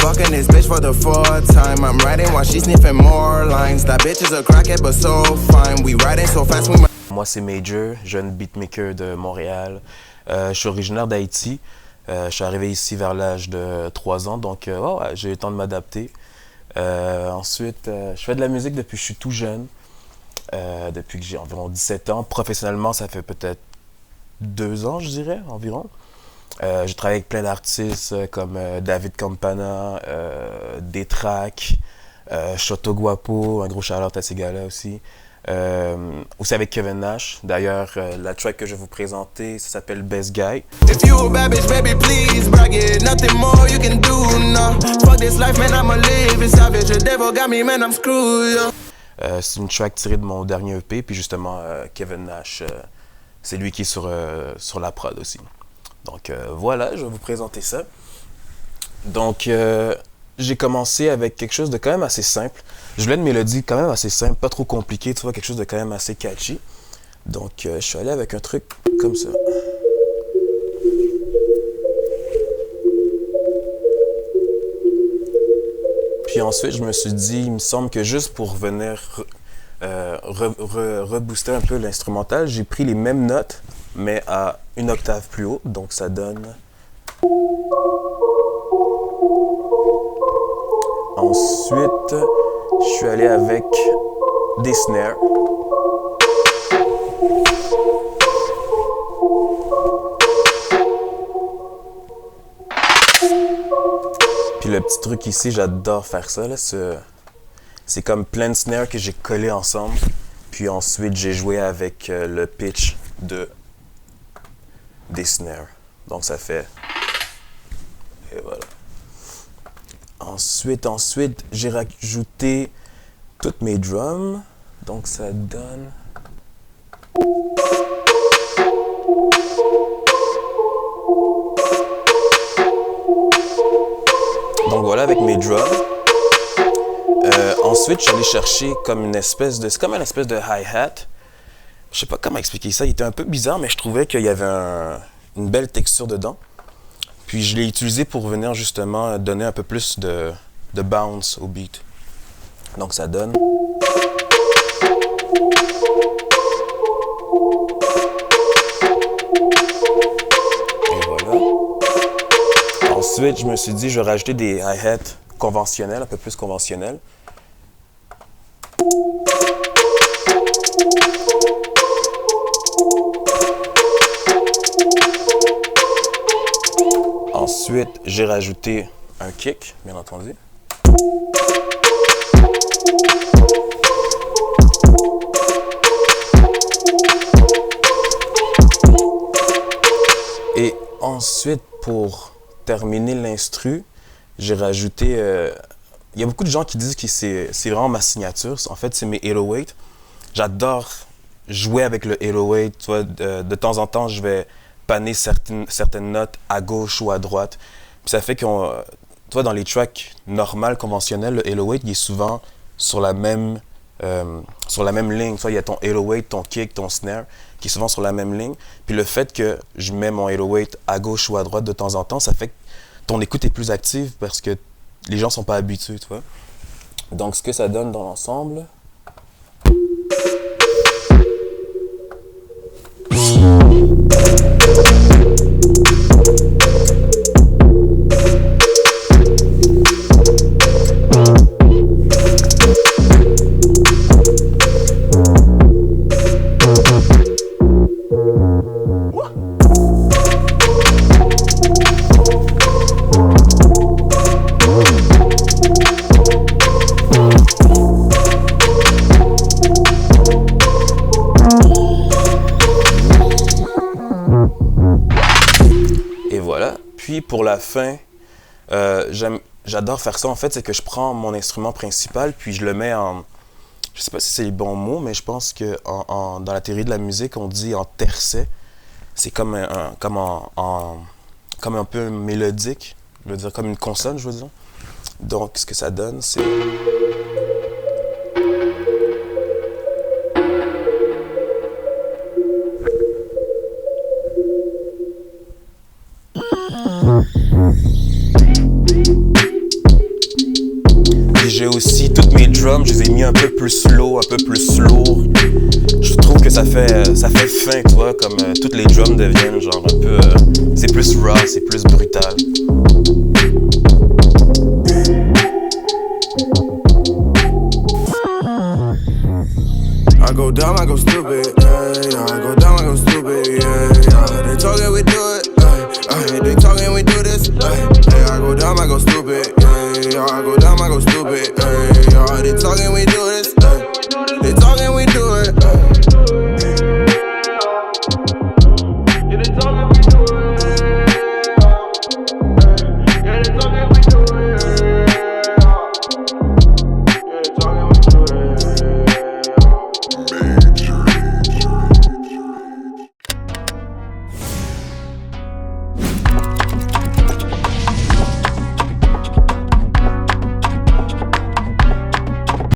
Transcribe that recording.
Fucking this bitch for the fourth time. I'm riding while she's sniffing more lines. That bitch is a crackhead but so fine. We riding so fast we... Moi c'est Major, jeune beatmaker de Montréal. Je suis originaire d'Haïti. Je suis arrivé ici vers l'âge de 3 ans, donc ouais, j'ai eu le temps de m'adapter. Ensuite, je fais de la musique depuis que je suis tout jeune. Depuis que j'ai environ 17 ans. Professionnellement, ça fait peut-être 2 ans, je dirais, environ. J'ai travaillé avec plein d'artistes comme David Campana, Détrac, Shoto Guapo, un gros shout-out à ces gars-là aussi. Aussi avec Kevin Nash. D'ailleurs, la track que je vais vous présenter, ça s'appelle Best Guy. If you a bad bitch, baby, please brag it. Nothing more you can do, no. Fuck this life, man, I'ma live it savage. The devil got me, man, I'm screwed, yo. C'est une track tirée de mon dernier EP, puis justement, Kevin Nash, c'est lui qui est sur la prod aussi. Donc voilà, je vais vous présenter ça. Donc, j'ai commencé avec quelque chose de quand même assez simple. Je voulais une mélodie quand même assez simple, pas trop compliquée, tu vois, quelque chose de quand même assez catchy. Donc, je suis allé avec un truc comme ça. Puis ensuite, je me suis dit, il me semble que juste pour venir rebooster un peu l'instrumental, j'ai pris les mêmes notes, mais à une octave plus haut, donc ça donne... Ensuite, je suis allé avec des snares. Puis le petit truc ici, j'adore faire ça, là, c'est comme plein de snares que j'ai collés ensemble. Puis ensuite, j'ai joué avec le pitch des snares. Donc ça fait... Et voilà. Ensuite, j'ai rajouté toutes mes drums. Donc ça donne... Donc voilà, avec mes drums. Ensuite, je suis allé chercher comme une espèce de... C'est comme une espèce de hi-hat. Je sais pas comment expliquer ça. Il était un peu bizarre, mais je trouvais qu'il y avait une belle texture dedans. Puis je l'ai utilisé pour venir justement donner un peu plus de bounce au beat. Donc ça donne... Et voilà. Ensuite, je me suis dit, je vais rajouter des hi-hats conventionnels, un peu plus conventionnels. Ensuite, j'ai rajouté un kick, bien entendu. Et ensuite, pour terminer l'instru, j'ai rajouté... Il y a beaucoup de gens qui disent que c'est vraiment ma signature. En fait, c'est mes 808. J'adore jouer avec le 808. Tu vois, de temps en temps, je vais panner certaines notes à gauche ou à droite. Puis ça fait qu'on... Tu vois, dans les tracks normales, conventionnels, le 808, il est souvent sur la même ligne. Tu vois, il y a ton 808, ton kick, ton snare, qui est souvent sur la même ligne. Puis le fait que je mets mon 808 à gauche ou à droite de temps en temps, ça fait que ton écoute est plus active parce que les gens sont pas habitués, tu vois. Donc, ce que ça donne dans l'ensemble... Puis pour la fin, j'adore faire ça en fait, c'est que je prends mon instrument principal puis je le mets en... Je sais pas si c'est les bons mots, mais je pense que dans la théorie de la musique, on dit en tercet. C'est comme comme un peu mélodique, je veux dire comme une consonne, je veux dire. Donc ce que ça donne, c'est... mes drums, je les ai mis un peu plus slow, un peu plus lourd. Je trouve que ça fait fin, tu vois, comme toutes les drums deviennent genre un peu... c'est plus raw, c'est plus brutal. I go dumb, I go stupid, yeah. I go dumb, I go stupid, yeah. They talking, we do it, they talking, we do this, I go dumb, I go stupid, yeah. I go dumb, I go stupid, yeah. They talking, we do